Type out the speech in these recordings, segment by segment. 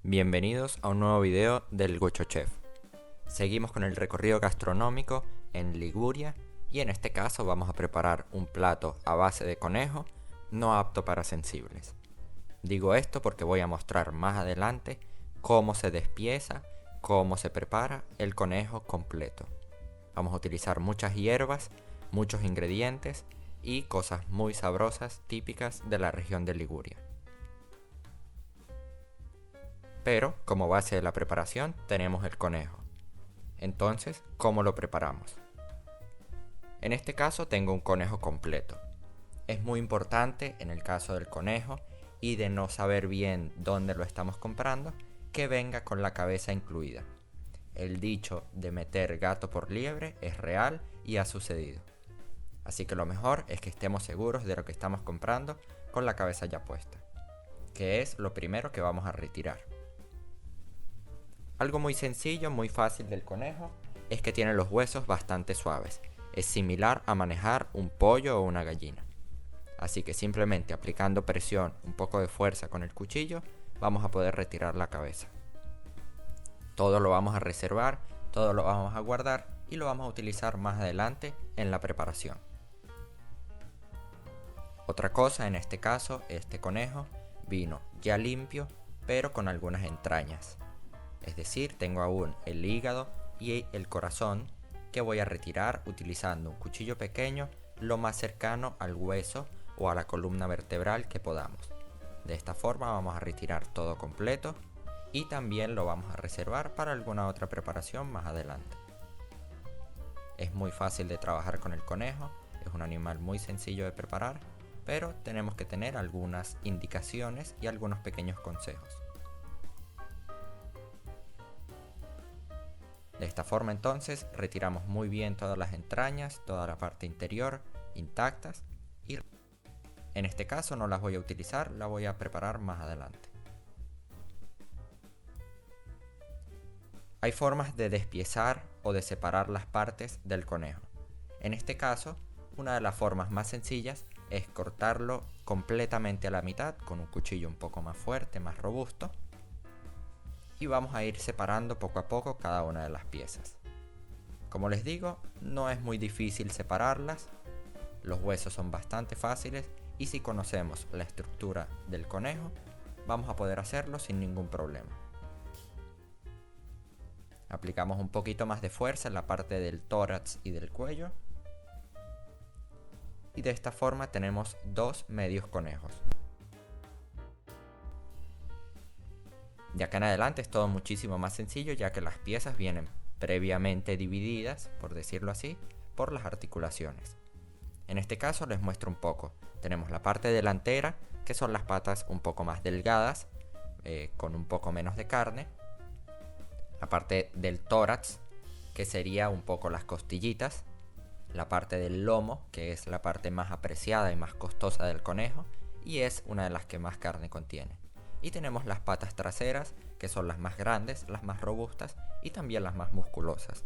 Bienvenidos a un nuevo video del Gocho Chef. Seguimos con el recorrido gastronómico en Liguria y en este caso vamos a preparar un plato a base de conejo no apto para sensibles. Digo esto porque voy a mostrar más adelante cómo se despieza, cómo se prepara el conejo completo. Vamos a utilizar muchas hierbas, muchos ingredientes y cosas muy sabrosas típicas de la región de Liguria. Pero como base de la preparación tenemos el conejo. Entonces, ¿cómo lo preparamos? En este caso tengo un conejo completo. Es muy importante en el caso del conejo y de no saber bien dónde lo estamos comprando, que venga con la cabeza incluida. El dicho de meter gato por liebre es real y ha sucedido. Así que lo mejor es que estemos seguros de lo que estamos comprando con la cabeza ya puesta, que es lo primero que vamos a retirar. Algo muy sencillo, muy fácil del conejo, es que tiene los huesos bastante suaves. Es similar a manejar un pollo o una gallina. Así que simplemente aplicando presión, un poco de fuerza con el cuchillo, vamos a poder retirar la cabeza. Todo lo vamos a reservar, todo lo vamos a guardar y lo vamos a utilizar más adelante en la preparación. Otra cosa, en este caso, este conejo vino ya limpio, pero con algunas entrañas. Es decir, tengo aún el hígado y el corazón que voy a retirar utilizando un cuchillo pequeño lo más cercano al hueso o a la columna vertebral que podamos. De esta forma vamos a retirar todo completo y también lo vamos a reservar para alguna otra preparación más adelante. Es muy fácil de trabajar con el conejo, es un animal muy sencillo de preparar, pero tenemos que tener algunas indicaciones y algunos pequeños consejos. De esta forma entonces retiramos muy bien todas las entrañas, toda la parte interior intactas y en este caso no las voy a utilizar, la voy a preparar más adelante. Hay formas de despiezar o de separar las partes del conejo. En este caso, una de las formas más sencillas es cortarlo completamente a la mitad con un cuchillo un poco más fuerte, más robusto. Y vamos a ir separando poco a poco cada una de las piezas. Como les digo, no es muy difícil separarlas, los huesos son bastante fáciles y si conocemos la estructura del conejo, vamos a poder hacerlo sin ningún problema. Aplicamos un poquito más de fuerza en la parte del tórax y del cuello. Y de esta forma tenemos dos medios conejos. De acá en adelante es todo muchísimo más sencillo ya que las piezas vienen previamente divididas, por decirlo así, por las articulaciones. En este caso les muestro un poco. Tenemos la parte delantera, que son las patas un poco más delgadas, con un poco menos de carne. La parte del tórax, que sería un poco las costillitas. La parte del lomo, que es la parte más apreciada y más costosa del conejo, y es una de las que más carne contiene. Y tenemos las patas traseras, que son las más grandes, las más robustas y también las más musculosas.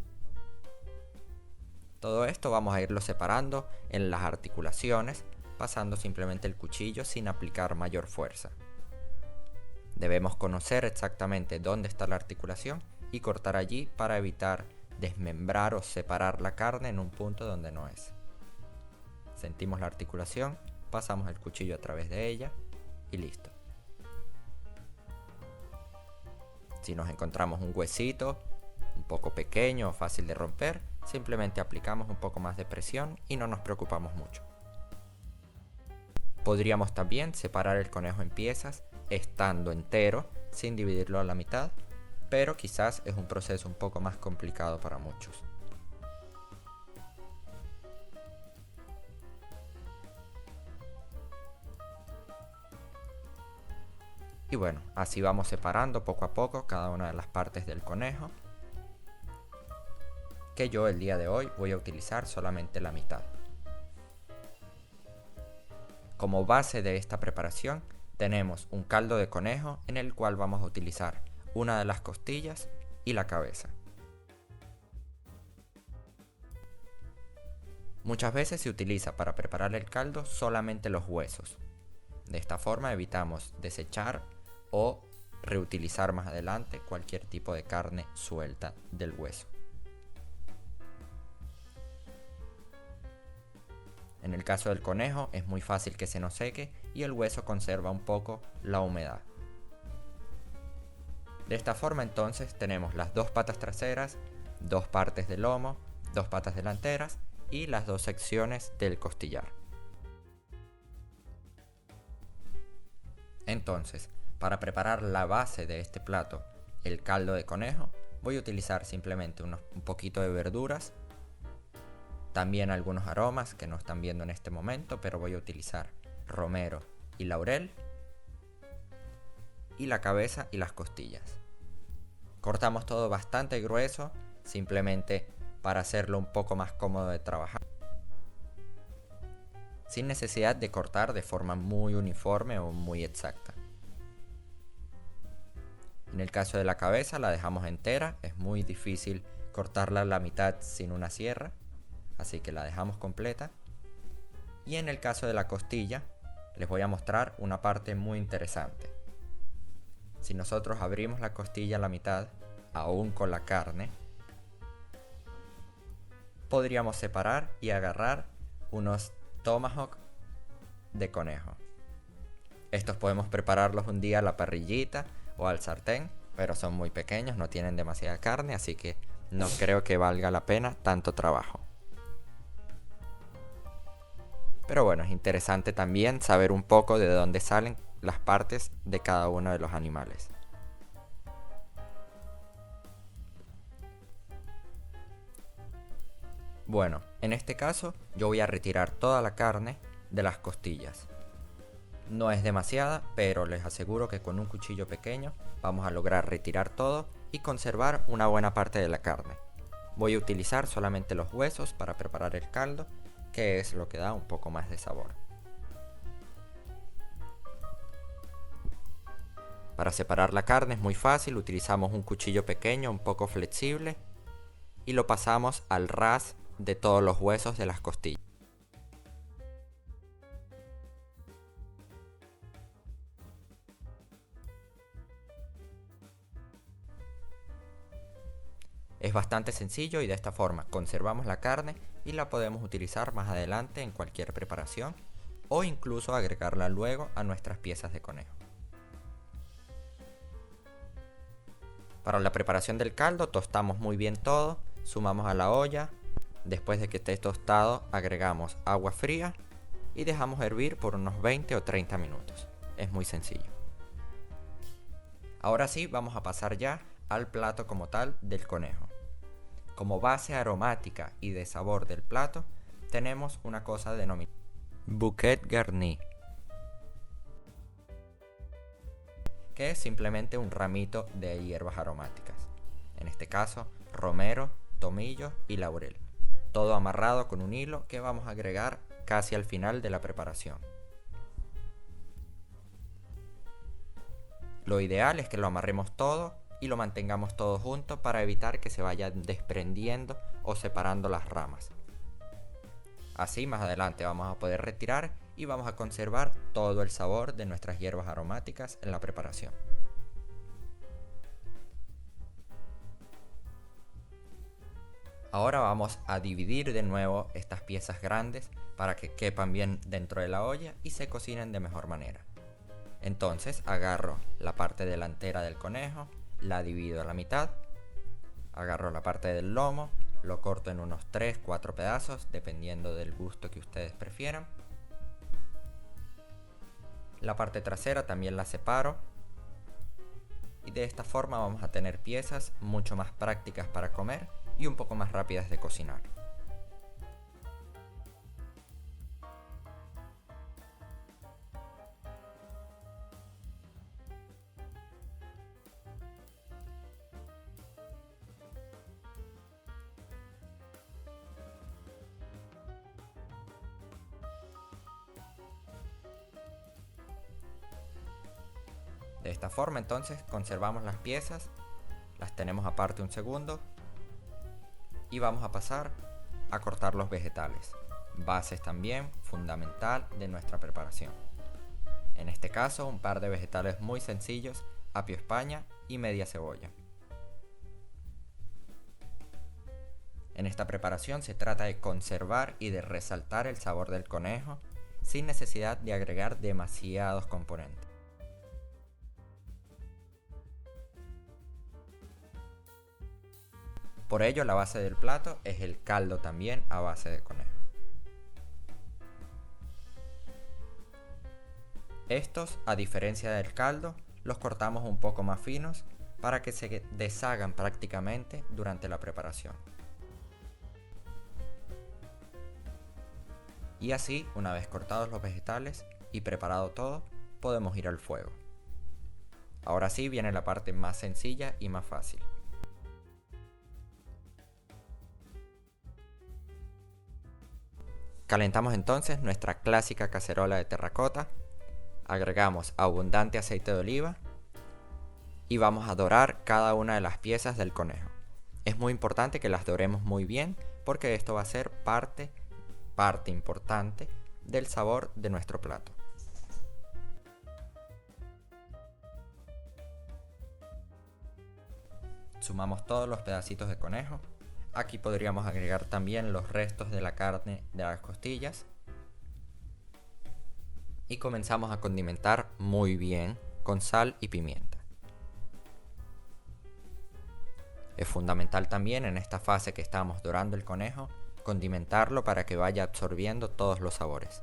Todo esto vamos a irlo separando en las articulaciones, pasando simplemente el cuchillo sin aplicar mayor fuerza. Debemos conocer exactamente dónde está la articulación y cortar allí para evitar desmembrar o separar la carne en un punto donde no es. Sentimos la articulación, pasamos el cuchillo a través de ella y listo. Si nos encontramos un huesito un poco pequeño o fácil de romper, simplemente aplicamos un poco más de presión y no nos preocupamos mucho. Podríamos también separar el conejo en piezas estando entero, sin dividirlo a la mitad, pero quizás es un proceso un poco más complicado para muchos. Y bueno, así vamos separando poco a poco cada una de las partes del conejo, que yo el día de hoy voy a utilizar solamente la mitad. Como base de esta preparación tenemos un caldo de conejo en el cual vamos a utilizar una de las costillas y la cabeza. Muchas veces se utiliza para preparar el caldo solamente los huesos. De esta forma evitamos desechar o reutilizar más adelante cualquier tipo de carne suelta del hueso. En el caso del conejo es muy fácil que se nos seque y el hueso conserva un poco la humedad. De esta forma entonces tenemos las dos patas traseras, dos partes del lomo, dos patas delanteras y las dos secciones del costillar. Entonces, para preparar la base de este plato, el caldo de conejo, voy a utilizar simplemente un poquito de verduras, también algunos aromas que no están viendo en este momento, pero voy a utilizar romero y laurel, y la cabeza y las costillas. Cortamos todo bastante grueso, simplemente para hacerlo un poco más cómodo de trabajar, sin necesidad de cortar de forma muy uniforme o muy exacta. En el caso de la cabeza la dejamos entera, es muy difícil cortarla a la mitad sin una sierra, así que la dejamos completa. Y en el caso de la costilla les voy a mostrar una parte muy interesante. Si nosotros abrimos la costilla a la mitad, aún con la carne, podríamos separar y agarrar unos tomahawk de conejo. Estos podemos prepararlos un día a la parrillita o al sartén, pero son muy pequeños, no tienen demasiada carne, así que no creo que valga la pena tanto trabajo. Pero bueno, es interesante también saber un poco de dónde salen las partes de cada uno de los animales. Bueno, en este caso yo voy a retirar toda la carne de las costillas. No es demasiada, pero les aseguro que con un cuchillo pequeño vamos a lograr retirar todo y conservar una buena parte de la carne. Voy a utilizar solamente los huesos para preparar el caldo, que es lo que da un poco más de sabor. Para separar la carne es muy fácil, utilizamos un cuchillo pequeño un poco flexible y lo pasamos al ras de todos los huesos de las costillas. Es bastante sencillo y de esta forma conservamos la carne y la podemos utilizar más adelante en cualquier preparación o incluso agregarla luego a nuestras piezas de conejo. Para la preparación del caldo tostamos muy bien todo, sumamos a la olla, después de que esté tostado agregamos agua fría y dejamos hervir por unos 20 o 30 minutos. Es muy sencillo. Ahora sí vamos a pasar ya al plato como tal del conejo. Como base aromática y de sabor del plato tenemos una cosa denominada bouquet garni, que es simplemente un ramito de hierbas aromáticas, en este caso romero, tomillo y laurel, todo amarrado con un hilo que vamos a agregar casi al final de la preparación. Lo ideal es que lo amarremos todo y lo mantengamos todo junto para evitar que se vayan desprendiendo o separando las ramas. Así más adelante vamos a poder retirar y vamos a conservar todo el sabor de nuestras hierbas aromáticas en la preparación. Ahora vamos a dividir de nuevo estas piezas grandes para que quepan bien dentro de la olla y se cocinen de mejor manera. Entonces agarro la parte delantera del conejo, la divido a la mitad, agarro la parte del lomo, lo corto en unos 3-4 pedazos dependiendo del gusto que ustedes prefieran. La parte trasera también la separo y de esta forma vamos a tener piezas mucho más prácticas para comer y un poco más rápidas de cocinar. De esta forma entonces conservamos las piezas, las tenemos aparte un segundo y vamos a pasar a cortar los vegetales, bases también fundamental de nuestra preparación. En este caso un par de vegetales muy sencillos apio España y media cebolla. En esta preparación se trata de conservar y de resaltar el sabor del conejo sin necesidad de agregar demasiados componentes. Por ello, la base del plato es el caldo también a base de conejo. Estos, a diferencia del caldo, los cortamos un poco más finos para que se deshagan prácticamente durante la preparación. Y así, una vez cortados los vegetales y preparado todo, podemos ir al fuego. Ahora sí viene la parte más sencilla y más fácil. Calentamos entonces nuestra clásica cacerola de terracota, agregamos abundante aceite de oliva y vamos a dorar cada una de las piezas del conejo. Es muy importante que las doremos muy bien porque esto va a ser parte importante del sabor de nuestro plato. Sumamos todos los pedacitos de conejo. Aquí podríamos agregar también los restos de la carne de las costillas. Y comenzamos a condimentar muy bien con sal y pimienta. Es fundamental también en esta fase que estamos dorando el conejo, condimentarlo para que vaya absorbiendo todos los sabores.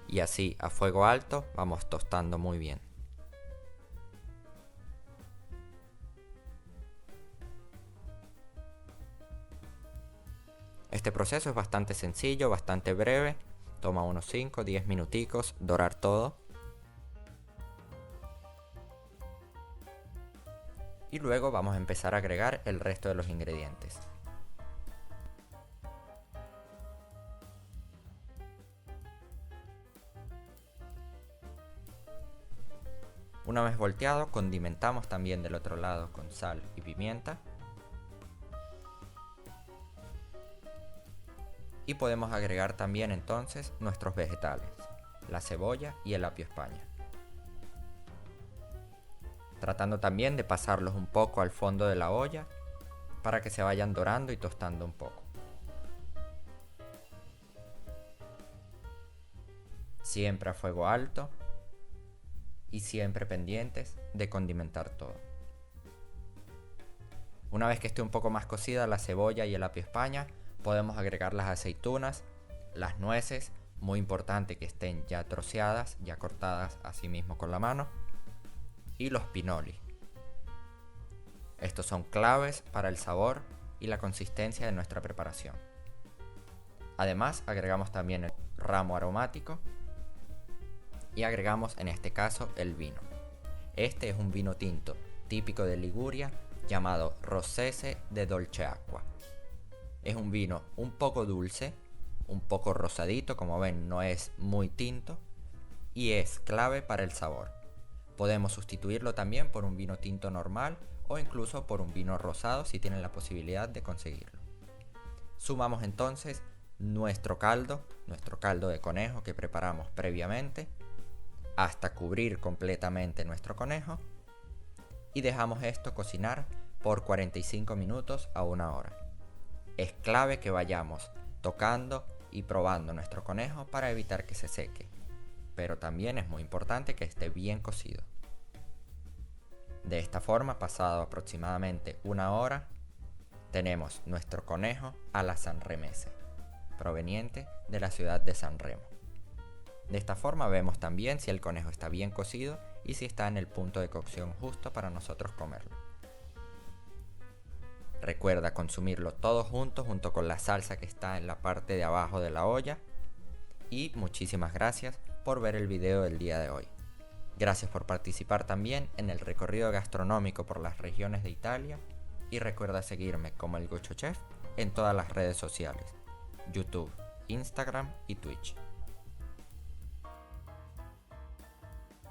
Y así a fuego alto vamos tostando muy bien. Este proceso es bastante sencillo, bastante breve, toma unos 5 o 10 minuticos dorar todo. Y luego vamos a empezar a agregar el resto de los ingredientes. Una vez volteado, condimentamos también del otro lado con sal y pimienta. Y podemos agregar también entonces nuestros vegetales, la cebolla y el apio España. Tratando también de pasarlos un poco al fondo de la olla para que se vayan dorando y tostando un poco. Siempre a fuego alto y siempre pendientes de condimentar todo. Una vez que esté un poco más cocida la cebolla y el apio España, podemos agregar las aceitunas, las nueces, muy importante que estén ya troceadas, ya cortadas así mismo con la mano, y los pinoli. Estos son claves para el sabor y la consistencia de nuestra preparación. Además, agregamos también el ramo aromático y agregamos en este caso el vino. Este es un vino tinto típico de Liguria llamado Rossese de Dolceacqua. Es un vino un poco dulce, un poco rosadito, como ven no es muy tinto y es clave para el sabor. Podemos sustituirlo también por un vino tinto normal o incluso por un vino rosado si tienen la posibilidad de conseguirlo. Sumamos entonces nuestro caldo de conejo que preparamos previamente hasta cubrir completamente nuestro conejo y dejamos esto cocinar por 45 minutos a 1 hora. Es clave que vayamos tocando y probando nuestro conejo para evitar que se seque, pero también es muy importante que esté bien cocido. De esta forma, pasado aproximadamente 1 hora, tenemos nuestro conejo a la sanremese, proveniente de la ciudad de San Remo. De esta forma vemos también si el conejo está bien cocido y si está en el punto de cocción justo para nosotros comerlo. Recuerda consumirlo todo junto con la salsa que está en la parte de abajo de la olla. Y muchísimas gracias por ver el video del día de hoy. Gracias por participar también en el recorrido gastronómico por las regiones de Italia. Y recuerda seguirme como el Gocho Chef en todas las redes sociales: YouTube, Instagram y Twitch.